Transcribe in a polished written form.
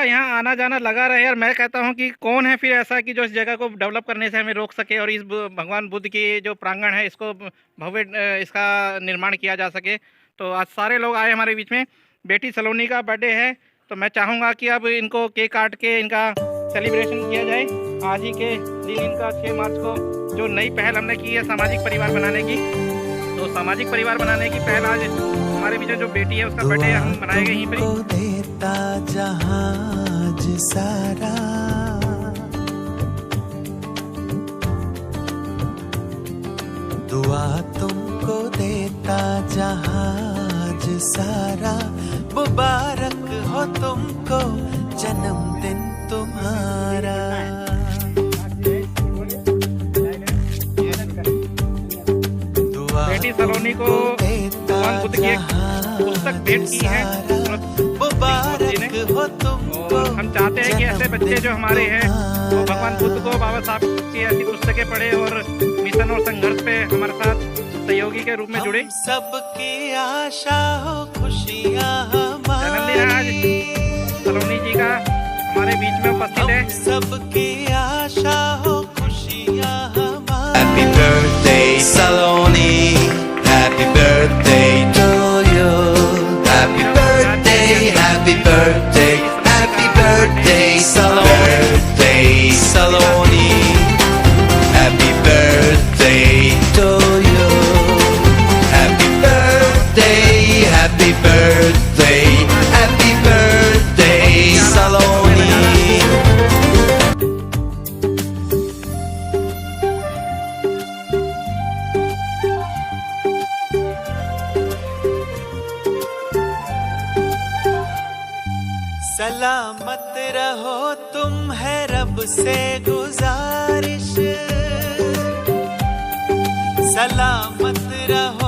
यहाँ आना जाना लगा रहे। और मैं कहता हूँ कि कौन है फिर ऐसा कि जो इस जगह को डेवलप करने से हमें रोक सके और इस भगवान बुद्ध की जो प्रांगण है इसको भव्य इसका निर्माण किया जा सके। तो आज सारे लोग आए हमारे बीच में। बेटी सलोनी का बर्थडे है, तो मैं चाहूँगा कि अब इनको केक काट के इनका सेलिब्रेशन किया जाए। आज ही के दिन इनका 6 मार्च को जो नई पहल हमने की है सामाजिक परिवार बनाने की, तो सामाजिक परिवार बनाने की पहल आज हमारे बीच में जो बेटी है उसका बर्थडे हम मनाएंगे यहीं पर। देता जहाज सारा, दुआ तुमको देता जहाज सारा, मुबारक हो तुमको जन्मदिन तुम्हारा। बेटी सलोनी को भगवान बुद्ध की एक पुस्तक भेंट की है मुबारक हो तुमको। और हम चाहते हैं कि ऐसे बच्चे जो हमारे हैं वो भगवान बुद्ध को, बाबा साहब की ऐसी पुस्तकें पढ़े और मिशन और संघर्ष पे हमारे साथ सहयोगी के रूप में जुड़े। सबकी आशा हो खुशियाँ जन्मदिन है आज सलोनी जी का, हमारे बीच में उपस्थित है। सबकी आशा हो खुशियाँ। Happy birthday Saloni, happy birthday to you, happy birthday, happy birthday, happy birthday Saloni, Saloni, happy birthday to you, happy birthday, happy birthday, happy birthday Saloni. सलामत रहो तुम है रब से गुजारिश, सलामत रहो